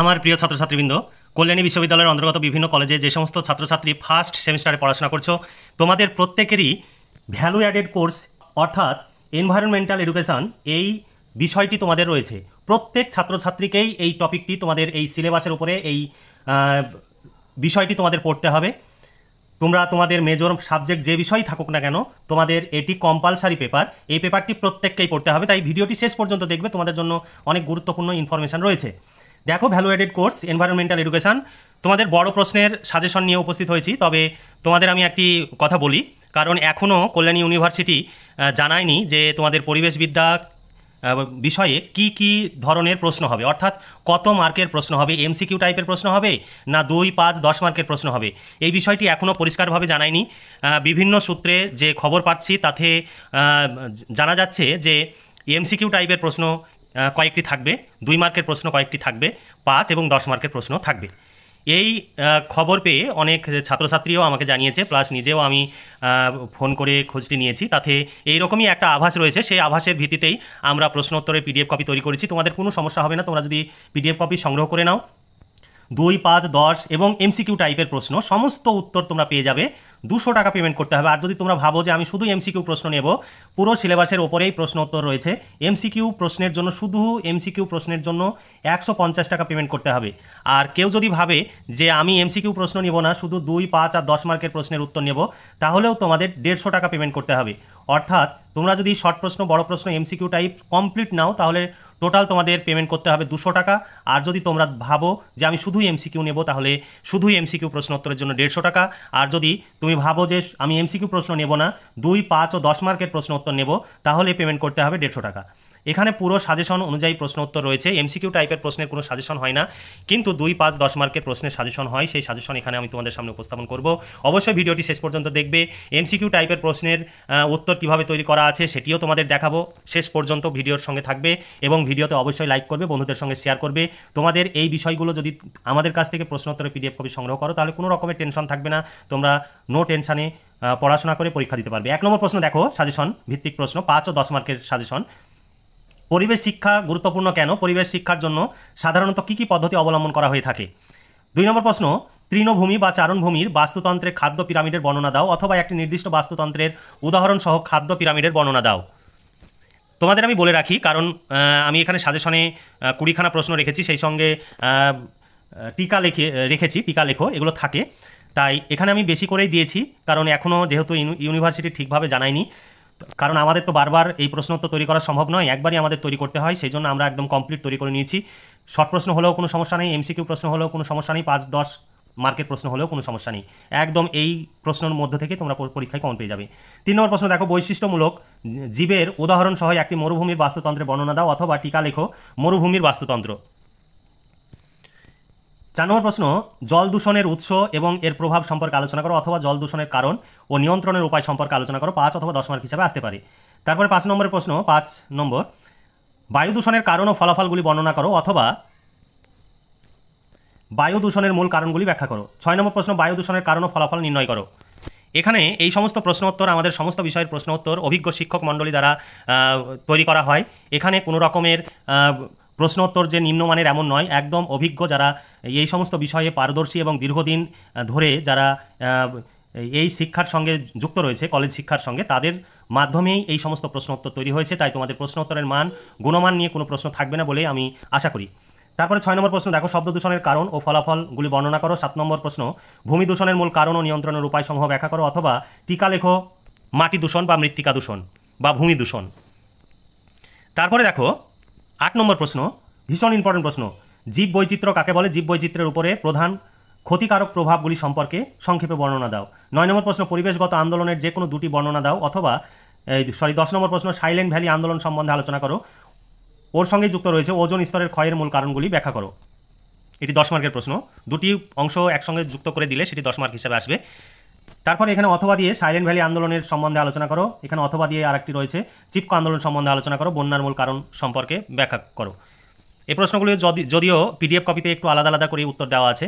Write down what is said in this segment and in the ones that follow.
আমার প্রিয় ছাত্রছাত্রীবৃন্দ, কল্যাণী বিশ্ববিদ্যালয়ের অন্তর্গত বিভিন্ন কলেজে যে সমস্ত ছাত্রছাত্রী ফার্স্ট সেমিস্টারে পড়াশোনা করছো, তোমাদের প্রত্যেকেরই ভ্যালু অ্যাডেড কোর্স অর্থাৎ এনভায়রনমেন্টাল এডুকেশান এই বিষয়টি তোমাদের রয়েছে। প্রত্যেক ছাত্রছাত্রীকেই এই টপিকটি তোমাদের এই সিলেবাসের উপরে এই বিষয়টি তোমাদের পড়তে হবে। তোমরা তোমাদের মেজর সাবজেক্ট যে বিষয়ই থাকুক না কেন, তোমাদের এটি কম্পালসারি পেপার। এই পেপারটি প্রত্যেককেই পড়তে হবে, তাই ভিডিওটি শেষ পর্যন্ত দেখবে, তোমাদের জন্য অনেক গুরুত্বপূর্ণ ইনফরমেশান রয়েছে। দেখো, value added course environmental education, তোমাদের বড় প্রশ্নের সাজেশন নিয়ে উপস্থিত হয়েছি। তবে তোমাদের আমি একটি কথা বলি, কারণ এখনও কল্যাণী ইউনিভার্সিটি জানায়নি যে তোমাদের পরিবেশবিদ্যা বিষয়ে কি কি ধরনের প্রশ্ন হবে, অর্থাৎ কত মার্কের প্রশ্ন হবে, এমসিকিউ টাইপের প্রশ্ন হবে না 2, 5, 10 মার্কের প্রশ্ন হবে, এই বিষয়টি এখনও পরিষ্কারভাবে জানায়নি। বিভিন্ন সূত্রে যে খবর পাচ্ছি তাতে জানা যাচ্ছে যে এমসিকিউ টাইপের প্রশ্ন কয়েকটি থাকবে, 2 মার্কের প্রশ্ন কয়েকটি থাকবে, 5 এবং 10 মার্কের প্রশ্ন থাকবে। এই খবর পেয়ে অনেক ছাত্রছাত্রীও আমাকে জানিয়েছে, প্লাস নিজেও আমি ফোন করে খোঁজটি নিয়েছি, তাতে এইরকমই একটা আভাস রয়েছে। সেই আভাসের ভিত্তিতেই আমরা প্রশ্নোত্তরের পিডিএফ কপি তৈরি করেছি। তোমাদের কোনো সমস্যা হবে না, তোমরা যদি পিডিএফ কপি সংগ্রহ করে নাও। 2, 5, 10 এবং এমসিকিউ টাইপের প্রশ্ন সমস্ত উত্তর তোমরা পেয়ে যাবে। 200 টাকা পেমেন্ট করতে হবে। আর যদি তোমরা ভাবো যে আমি শুধু এমসিকিউ প্রশ্ন নেব, পুরো সিলেবাসের ওপরেই প্রশ্ন উত্তর রয়েছে। এমসিকিউ প্রশ্নের জন্য, শুধু এমসিকিউ প্রশ্নের জন্য 150 টাকা পেমেন্ট করতে হবে। আর কেউ যদি ভাবে যে আমি এমসিকিউ প্রশ্ন নেব না, শুধু 2, 5 আর 10 মার্কের প্রশ্নের উত্তর নেব, তাহলেও তোমাদের 150 টাকা পেমেন্ট করতে হবে। অর্থাৎ তোমরা যদি শর্ট প্রশ্ন, বড় প্রশ্ন, এমসিকিউ টাইপ কমপ্লিট নাও, তাহলে টোটাল তোমাদের পেমেন্ট করতে হবে 200 টাকা। আর যদি তোমরা ভাবো যে আমি শুধু এমসিকিউ নেব, তাহলে শুধু এমসিকিউ প্রশ্ন উত্তরের জন্য 150 টাকা। আর যদি তুমি ভাবো যে আমি এমসিকিউ প্রশ্ন নেব না, 2, 5 ও 10 মার্কের প্রশ্ন উত্তর নেব, তাহলে পেমেন্ট করতে হবে 150 টাকা। এখানে পুরো সাজেশন অনুযায়ী প্রশ্ন উত্তর রয়েছে। এমসিকিউ টাইপের প্রশ্নের কোনো সাজেশন হয় না, কিন্তু 2, 5, 10 মার্কের প্রশ্নের সাজেশন হয়। সেই সাজেশন এখানে আমি তোমাদের সামনে উপস্থাপন করব। অবশ্যই ভিডিওটি শেষ পর্যন্ত দেখবে। এমসিকিউ টাইপের প্রশ্নের উত্তর কিভাবে তৈরি করা আছে সেটিও তোমাদের দেখাবো। শেষ পর্যন্ত ভিডিওর সঙ্গে থাকবে এবং ভিডিওতে অবশ্যই লাইক করবে, বন্ধুদের সঙ্গে শেয়ার করবে। তোমাদের এই বিষয়গুলো যদি আমাদের কাছ থেকে প্রশ্নোত্তরের পিডিএফ কপি সংগ্রহ করো, তাহলে কোনো রকমের টেনশন থাকবে না, তোমরা নো টেনশানে পড়াশোনা করে পরীক্ষা দিতে পারবে। 1 নম্বর প্রশ্ন দেখো, সাজেশন ভিত্তিক প্রশ্ন, 5 ও 10 মার্কের সাজেশন। পরিবেশ শিক্ষা গুরুত্বপূর্ণ কেন? পরিবেশ শিক্ষার জন্য সাধারণত কী কী পদ্ধতি অবলম্বন করা হয়ে থাকে? 2 নম্বর প্রশ্ন, তৃণভূমি বা চারণভূমির বাস্তুতন্ত্রে খাদ্য পিরামিডের বর্ণনা দাও, অথবা একটি নির্দিষ্ট বাস্তুতন্ত্রের উদাহরণ সহ খাদ্য পিরামিডের বর্ণনা দাও। তোমাদের আমি বলে রাখি, কারণ আমি এখানে সাজেশনে 20খানা প্রশ্ন রেখেছি, সেই সঙ্গে টিকা রেখেছি, টিকা লেখো, এগুলো থাকে। তাই এখানে আমি বেশি করেই দিয়েছি, কারণ এখনও যেহেতু ইউনিভার্সিটি ঠিকভাবে জানায়নি, কারণ আমাদের তো বারবার এই প্রশ্ন তো তৈরি করা সম্ভব নয়, একবারই আমাদের তৈরি করতে হয়, সেই জন্য আমরা একদম কমপ্লিট তৈরি করে নিয়েছি। শর্ট প্রশ্ন হলেও কোনো সমস্যা নেই, এমসিকিউ প্রশ্ন হলেও কোনো সমস্যা নেই, 5, 10 মার্কের প্রশ্ন হলেও কোনো সমস্যা নেই, একদম এই প্রশ্নের মধ্যে থেকে তোমরা পরীক্ষায় কমন পেয়ে যাবে। 3 নম্বর প্রশ্ন দেখো, বৈশিষ্ট্যমূলক জীবের উদাহরণ সহ একটি মরুভূমির বাস্তুতন্ত্রের বর্ণনা দাও, অথবা টিকা লেখো মরুভূমির বাস্তুতন্ত্র। 4 নম্বর প্রশ্ন, জল দূষণের উৎস এবং এর প্রভাব সম্পর্কে আলোচনা করো, অথবা জল দূষণের কারণ ও নিয়ন্ত্রণের উপায় সম্পর্কে আলোচনা করো। 5 অথবা 10 মার্ক হিসাবে আসতে পারে। তারপরে 5 নম্বরের প্রশ্ন, 5 নম্বর, বায়ু দূষণের কারণ ও ফলাফলগুলি বর্ণনা করো, অথবা বায়ু দূষণের মূল কারণগুলি ব্যাখ্যা করো। 6 নম্বর প্রশ্ন, বায়ু দূষণের কারণ ও ফলাফল নির্ণয় করো। এখানে এই সমস্ত প্রশ্নোত্তর, আমাদের সমস্ত বিষয়ের প্রশ্নোত্তর অভিজ্ঞ শিক্ষক মণ্ডলী দ্বারা তৈরি করা হয়। এখানে কোনো রকমের প্রশ্নোত্তর যে নিম্নমানের এমন নয়, একদম অভিজ্ঞ যারা এই সমস্ত বিষয়ে পারদর্শী এবং দীর্ঘদিন ধরে যারা এই শিক্ষার সঙ্গে যুক্ত রয়েছে, কলেজ শিক্ষার সঙ্গে, তাদের মাধ্যমেই এই সমস্ত প্রশ্নোত্তর তৈরি হয়েছে। তাই তোমাদের প্রশ্নোত্তরের মান, গুণমান নিয়ে কোনো প্রশ্ন থাকবে না বলে আমি আশা করি। তারপরে 6 নম্বর প্রশ্ন দেখো, শব্দ দূষণের কারণ ও ফলাফলগুলি বর্ণনা করো। 7 নম্বর প্রশ্ন, ভূমি দূষণের মূল কারণ ও নিয়ন্ত্রণের উপায়সমূহ ব্যাখ্যা করো, অথবা টিকা লেখো মাটি দূষণ বা মৃত্তিকা দূষণ বা ভূমি দূষণ। তারপরে দেখো 8 নম্বর প্রশ্ন, ভীষণ ইম্পর্টেন্ট প্রশ্ন, জীব বৈচিত্র্য কাকে বলে? জীব বৈচিত্র্যের উপরে প্রধান ক্ষতিকারক প্রভাবগুলি সম্পর্কে সংক্ষেপে বর্ণনা দাও। 9 নম্বর প্রশ্ন, পরিবেশগত আন্দোলনের যে কোনো 2টি বর্ণনা দাও, অথবা 10 নম্বর প্রশ্ন, সাইলেন্ট ভ্যালি আন্দোলন সম্বন্ধে আলোচনা করো। ওর সঙ্গেই যুক্ত রয়েছে ওজোন স্তরের ক্ষয়ের মূল কারণগুলি ব্যাখ্যা করো। এটি 10 মার্কের প্রশ্ন, 2টি অংশ একসঙ্গে যুক্ত করে দিলে সেটি 10 মার্ক হিসেবে আসবে। তারপরে এখানে অথবা দিয়ে সাইলেন্ট ভ্যালি আন্দোলনের সম্বন্ধে আলোচনা করো। এখানে অথবা দিয়ে আরেকটি রয়েছে, চিপকো আন্দোলন সম্বন্ধে আলোচনা করো, বন্যার মূল কারণ সম্পর্কে ব্যাখ্যা করো। এই প্রশ্নগুলি যদিও পিডিএফ কপিতে একটু আলাদা আলাদা করে উত্তর দেওয়া আছে।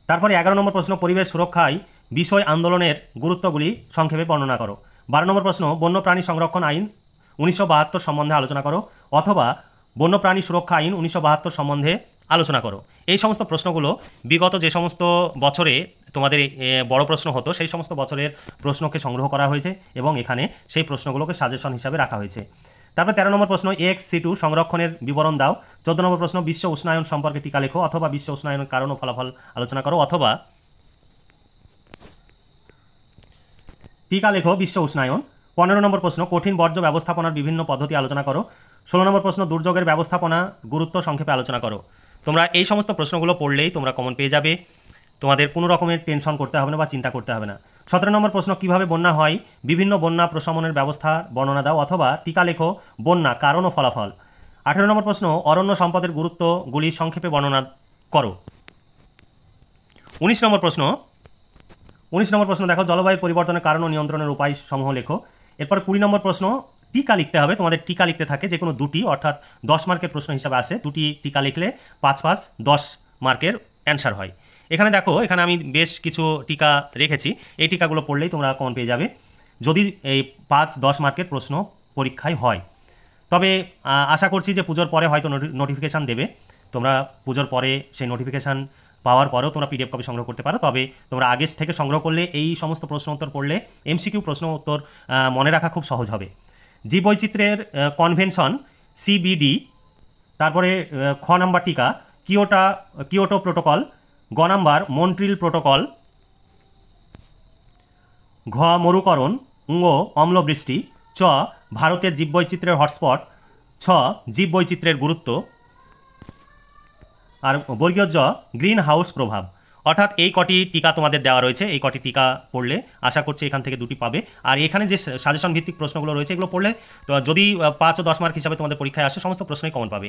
তারপরে 11 নম্বর প্রশ্ন, পরিবেশ সুরক্ষায় বিষয় আন্দোলনের গুরুত্বগুলি সংক্ষেপে বর্ণনা করো। 12 নম্বর প্রশ্ন, বন্যপ্রাণী সংরক্ষণ আইন 1972 সম্বন্ধে আলোচনা করো, অথবা বন্যপ্রাণী সুরক্ষা আইন 1972 সম্বন্ধে আলোচনা করো। এই সমস্ত প্রশ্নগুলো বিগত যে সমস্ত বছরে তোমাদের বড় প্রশ্ন হতো সেই সমস্ত বছরের প্রশ্নকে সংগ্রহ করা হয়েছে এবং এখানে সেই প্রশ্নগুলোকে সাজেশন হিসাবে রাখা হয়েছে। তারপর 13 নম্বর প্রশ্ন XC2 সংরক্ষণের বিবরণ দাও। 14 নম্বর প্রশ্ন বিশ্ব উষ্ণায়ন সম্পর্কে টিকা লেখো, অথবা বিশ্ব উষ্ণায়নের কারণ ও ফলাফল আলোচনা করো, অথবা টিকা লেখো বিশ্ব উষ্ণায়ন। 15 নম্বর প্রশ্ন কঠিন বর্জ্য ব্যবস্থাপনার বিভিন্ন পদ্ধতি আলোচনা করো। 16 নম্বর প্রশ্ন দুর্যোগের ব্যবস্থাপনা গুরুত্ব সংক্ষেপে আলোচনা করো। তোমরা এই সমস্ত প্রশ্নগুলো পড়লেই তোমরা কমন পেয়ে যাবে, তোমাদের কোনো রকমের টেনশন করতে হবে না বা চিন্তা করতে হবে না। 17 নম্বর প্রশ্ন কিভাবে বন্যা হয়, বিভিন্ন বন্যা প্রশমনের ব্যবস্থা বর্ণনা দাও, অথবা টিকা লেখো বন্যা কারণ ও ফলাফল। 18 নম্বর প্রশ্ন অরণ্য সম্পদের গুরুত্বগুলি সংক্ষেপে বর্ণনা করো। 19 নম্বর প্রশ্ন দেখো জলবায়ু পরিবর্তনের কারণ ও নিয়ন্ত্রণের উপায় সমূহ লেখো। এরপর 20 নম্বর প্রশ্ন টিকা লিখতে হবে, তোমাদের টিকা লিখতে থাকে যে কোনো দুটি, অর্থাৎ 10 মার্কের প্রশ্ন হিসাবে আসে, দুটি টিকা লিখলে 5 10 মার্কের অ্যান্সার হয়। এখানে দেখো, এখানে আমি বেশ কিছু টিকা রেখেছি, এই টিকাগুলো পড়লেই তোমরা কমন পেয়ে যাবে যদি এই 5-10 মার্কের প্রশ্ন পরীক্ষায় হয়। তবে আশা করছি যে পুজোর পরে হয়তো নোটিফিকেশান দেবে, তোমরা পুজোর পরে সেই নোটিফিকেশান পাওয়ার পরেও তোমরা পিডিএফ কপি সংগ্রহ করতে পারো। তবে তোমরা আগে থেকে সংগ্রহ করলে এই সমস্ত প্রশ্ন উত্তর পড়লে এমসিকিউ প্রশ্ন উত্তর মনে রাখা খুব সহজ হবে। জীববৈচিত্র্যের কনভেনশন CBD, তারপরে খ নাম্বার টিকা কিয়োটো প্রোটোকল, গ নাম্বার মন্ট্রিল প্রোটোকল, ঘ মরুকরণ, ঙ অম্লবৃষ্টি, চ ভারতের জীববৈচিত্র্যের হটস্পট, ছ জীববৈচিত্র্যের গুরুত্ব, আর বর্গীয় জ গ্রিন হাউস প্রভাব। অর্থাৎ এই কটি টিকা তোমাদের দেওয়া রয়েছে, এই কটি টিকা পড়লে আশা করছি এখান থেকে দুটি পাবে। আর এখানে যে সাজেশন ভিত্তিক প্রশ্নগুলো রয়েছে এগুলো পড়লে তো যদি 5 ও 10 মার্ক হিসাবে তোমাদের পরীক্ষায় আসে সমস্ত প্রশ্নই কমন পাবে।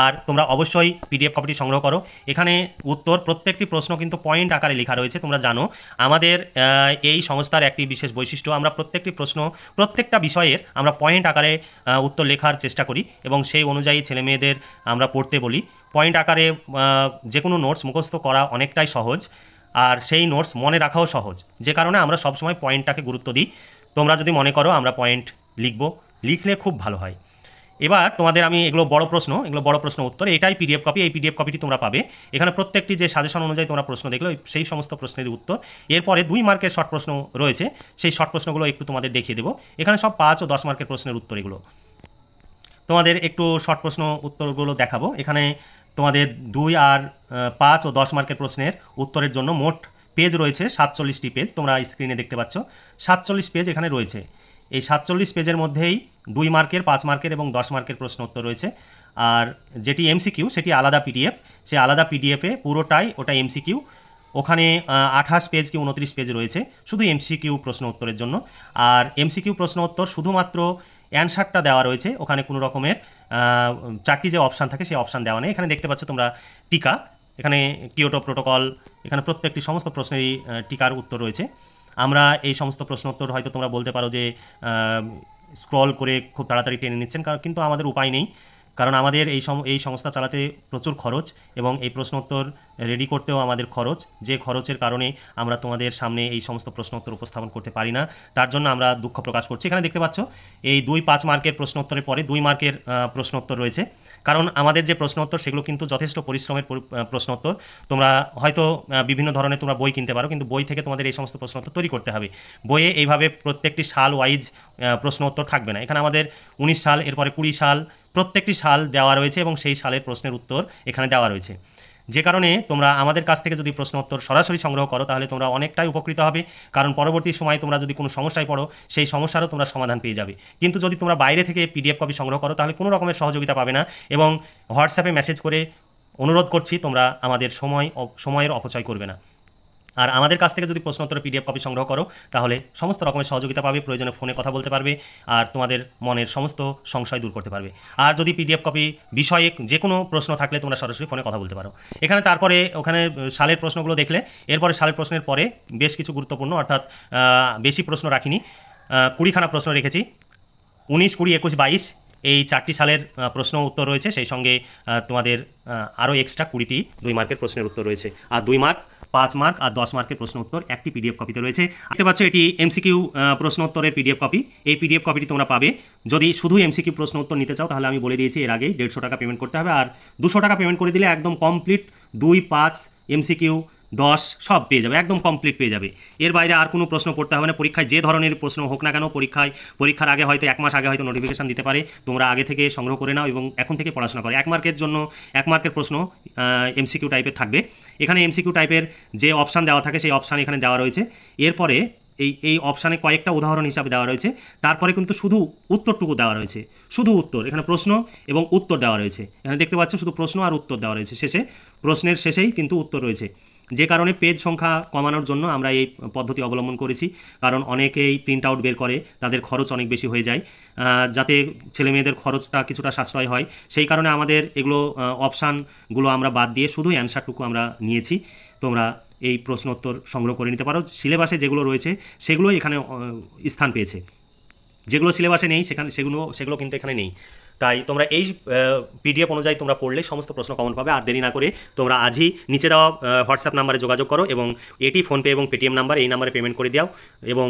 আর তোমরা অবশ্যই পিডিএফ কপিটি সংগ্রহ করো। এখানে উত্তর প্রত্যেকটি প্রশ্ন কিন্তু পয়েন্ট আকারে লেখা রয়েছে। তোমরা জানো আমাদের এই সংস্থার একটি বিশেষ বৈশিষ্ট্য, আমরা প্রত্যেকটি প্রশ্ন প্রত্যেকটা বিষয়ের আমরা পয়েন্ট আকারে উত্তর লেখার চেষ্টা করি এবং সেই অনুযায়ী ছেলেমেয়েদের আমরা পড়তে বলি। পয়েন্ট আকারে যে কোনো নোটস মুখস্থ করা অনেকটাই সহজ, আর সেই নোটস মনে রাখাও সহজ, যে কারণে আমরা সবসময় পয়েন্টটাকে গুরুত্ব দিই। তোমরা যদি মনে করো আমরা পয়েন্ট লিখলে খুব ভালো হয়। এবার তোমাদের আমি এগুলো বড় প্রশ্ন উত্তর, এটাই পিডিএফ কপি, এই পিডিএফ কপিটি তোমরা পাবে। এখানে প্রত্যেকটি যে সাজেশন অনুযায়ী তোমরা প্রশ্ন দেখলে সেই সমস্ত প্রশ্নের উত্তর। এরপরে 2 মার্কের শর্ট প্রশ্ন রয়েছে, সেই শর্ট প্রশ্নগুলো একটু তোমাদের দেখিয়ে দেবো। এখানে সব 5 ও 10 মার্কের প্রশ্নের উত্তর এগুলো। তোমাদের একটু শর্ট প্রশ্ন উত্তরগুলো দেখাবো। এখানে তোমাদের 2 আর 5 ও 10 মার্কের প্রশ্নের উত্তরের জন্য মোট পেজ রয়েছে 47টি পেজ, তোমরা স্ক্রিনে দেখতে পাচ্ছ 47 পেজ এখানে রয়েছে। এই 47 পেজের মধ্যেই 2 মার্কের, 5 মার্কের এবং 10 মার্কের প্রশ্ন উত্তর রয়েছে। আর যেটি এমসিকিউ সেটি আলাদা পিডিএফ, সে আলাদা পিডিএফে পুরোটাই ওটা এমসিকিউ। ওখানে 28 পেজ কি 29 পেজ রয়েছে শুধু এমসিকিউ প্রশ্ন উত্তরের জন্য। আর এমসিকিউ প্রশ্ন উত্তর শুধুমাত্র অ্যানসারটা দেওয়া রয়েছে, ওখানে কোনো রকমের 4টি যে অপশান থাকে সেই অপশান দেওয়া নেই। এখানে দেখতে পাচ্ছ তোমরা টিকা, এখানে কিয়োটো প্রোটোকল, এখানে প্রত্যেকটি সমস্ত প্রশ্নেরই টিকার উত্তর রয়েছে। আমরা এই সমস্ত প্রশ্ন উত্তর হয়তো তোমরা বলতে পারো যে স্ক্রল করে খুব তাড়াতাড়ি টেনে নিচ্ছেন, কিন্তু আমাদের উপায় নেই, কারণ আমাদের এই সংস্থা চালাতে প্রচুর খরচ এবং এই প্রশ্ন উত্তর রেডি করতেও আমাদের খরচ, যে খরচের কারণে আমরা তোমাদের সামনে এই সমস্ত প্রশ্ন উত্তর উপস্থাপন করতে পারি না, তার জন্য আমরা দুঃখ প্রকাশ করছি। এখানে দেখতে পাচ্ছ এই 2-5 মার্কের প্রশ্ন উত্তরের পরে 2 মার্কের প্রশ্ন উত্তর রয়েছে, কারণ আমাদের যে প্রশ্ন উত্তর সেগুলো কিন্তু যথেষ্ট পরিশ্রমের প্রশ্ন উত্তর। তোমরা হয়তো বিভিন্ন ধরনের তোমরা বই কিনতে পারো, কিন্তু বই থেকে তোমাদের এই সমস্ত প্রশ্ন উত্তর তৈরি করতে হবে। বইয়ে এইভাবে প্রত্যেকটি সাল ওয়াইজ প্রশ্ন উত্তর থাকবে না। এখানে আমাদের 19 সাল, এরপরে 20 সাল, প্রত্যেকটি সাল দেওয়া রয়েছে এবং সেই সালের প্রশ্নের উত্তর এখানে দেওয়া রয়েছে। যে কারণে তোমরা আমাদের কাছ থেকে যদি প্রশ্ন উত্তর সরাসরি সংগ্রহ করো তাহলে তোমরা অনেকটাই উপকৃত হবে, কারণ পরবর্তী সময়ে তোমরা যদি কোনো সমস্যায় পড়ো সেই সমস্যারও তোমরা সমাধান পেয়ে যাবে। কিন্তু যদি তোমরা বাইরে থেকে পিডিএফ কপি সংগ্রহ করো তাহলে কোনো রকমের সহযোগিতা পাবে না, এবং হোয়াটসঅ্যাপে মেসেজ করে অনুরোধ করছি তোমরা আমাদের সময়ের অপচয় করবে না। আর আমাদের কাছ থেকে যদি প্রশ্ন উত্তরের পিডিএফ কপি সংগ্রহ করো তাহলে সমস্ত রকমের সহযোগিতা পাবে, প্রয়োজনে ফোনে কথা বলতে পারবে আর তোমাদের মনের সমস্ত সংশয় দূর করতে পারবে। আর যদি পিডিএফ কপি বিষয়ে যে কোনো প্রশ্ন থাকলে তোমরা সরাসরি ফোনে কথা বলতে পারো। এখানে তারপরে ওখানে সালের প্রশ্নগুলো দেখলে এরপরে সালের প্রশ্নের পরে বেশ কিছু গুরুত্বপূর্ণ, অর্থাৎ বেশি প্রশ্ন রাখিনি, 20খানা প্রশ্ন রেখেছি। 19, 20, 21, 22 এই 4টি সালের প্রশ্ন উত্তর রয়েছে, সেই সঙ্গে তোমাদের আরও এক্সট্রা 20টি 2 মার্কের প্রশ্নের উত্তর রয়েছে। আর 2 মার্ক 5 মার্ক আর 10 মার্কের প্রশ্ন উত্তর একটি পিডিএফ কপিতে রয়েছে। দেখতে পাচ্ছ এটি এমসিকিউ প্রশ্ন উত্তরের পিডিএফ কপি। এই পিডিএফ কপিটি তোমরা পাবে। যদি শুধু এমসিকিউ প্রশ্ন উত্তর নিতে চাও তাহলে আমি বলে দিয়েছি এর আগেই 150 টাকা পেমেন্ট করতে হবে, আর 200 টাকা পেমেন্ট করে দিলে একদম কমপ্লিট 2, 5 এমসিকিউ 10 সব পেয়ে যাবে, একদম কমপ্লিট পেয়ে যাবে। এর বাইরে আর কোনো প্রশ্ন পড়তে হবে না। পরীক্ষায় যে ধরনের প্রশ্ন হোক না কেন, পরীক্ষার আগে হয়তো 1 মাস আগে হয়তো নোটিফিকেশান দিতে পারে, তোমরা আগে থেকে সংগ্রহ করে নাও এবং এখন থেকে পড়াশোনা করো। 1 মার্কের জন্য 1 মার্কের প্রশ্ন এমসিকিউ টাইপের থাকবে। এখানে এমসিকিউ টাইপের যে অপশান দেওয়া থাকে সেই অপশান এখানে দেওয়া রয়েছে। এরপরে এই অপশানে কয়েকটা উদাহরণ হিসাবে দেওয়া রয়েছে, তারপরে কিন্তু শুধু উত্তরটুকু দেওয়া রয়েছে, শুধু উত্তর। এখানে প্রশ্ন এবং উত্তর দেওয়া রয়েছে। এখানে দেখতে পাচ্ছ শুধু প্রশ্ন আর উত্তর দেওয়া রয়েছে, শেষে প্রশ্নের শেষেই কিন্তু উত্তর রয়েছে। যে কারণে পেজ সংখ্যা কমানোর জন্য আমরা এই পদ্ধতি অবলম্বন করেছি, কারণ অনেকেই প্রিন্ট আউট বের করে, তাদের খরচ অনেক বেশি হয়ে যায়, যাতে ছেলেমেয়েদের খরচটা কিছুটা সাশ্রয় হয়। সেই কারণে আমাদের এগুলো অপশানগুলো আমরা বাদ দিয়ে শুধু অ্যান্সারটুকু আমরা নিয়েছি। তোমরা এই প্রশ্ন উত্তর সংগ্রহ করে নিতে পারো। সিলেবাসে যেগুলো রয়েছে সেগুলোই এখানে স্থান পেয়েছে, যেগুলো সিলেবাসে নেই সেগুলো কিন্তু এখানে নেই। তাই তোমরা এই পিডিএফ অনুযায়ী তোমরা পড়লে সমস্ত প্রশ্ন কমন পাবে। আর দেরি না করে তোমরা আজই নিচে দেওয়া হোয়াটসঅ্যাপ নাম্বারে যোগাযোগ করো এবং এটি ফোনপে এবং পেটিএম নাম্বার, এই নাম্বারে পেমেন্ট করে দাও এবং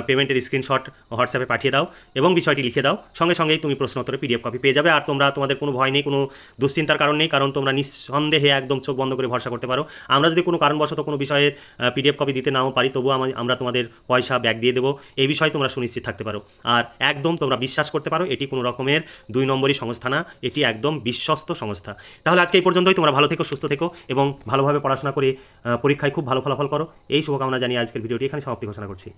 পেমেন্টের স্ক্রিনশট হোয়াটসঅ্যাপে পাঠিয়ে দাও এবং বিষয়টি লিখে দাও। সঙ্গে সঙ্গেই তুমি প্রশ্ন উত্তরে পিডিএফ কপি পেয়ে যাবে। আর তোমাদের কোনো ভয় নেই, কোনো দুশ্চিন্তার কারণ নেই, কারণ তোমরা নিঃসন্দেহে একদম চোখ বন্ধ করে ভরসা করতে পারো। আমরা যদি কোনো কারণবশত কোনো বিষয়ের পিডিএফ কপি দিতে নাও পারি, তবুও আমরা তোমাদের পয়সা ব্যাক দিয়ে দেবো, এই বিষয়ে তোমরা সুনিশ্চিত থাকতে পারো। আর একদম তোমরা বিশ্বাস করতে পারো এটি কোনো রকমের 2 নম্বরই সংস্থা না, এটি একদম বিশ্বস্ত সংস্থা। তাহলে আজকে এই পর্যন্তই। তোমরা ভালো থেকো, সুস্থ থেকো এবং ভালোভাবে পড়াশোনা করে পরীক্ষায় খুব ভালো ফলাফল করো। এই শুভকামনা জানিয়ে আজকের ভিডিওটি এখানে সমাপ্তি ঘোষণা করছি।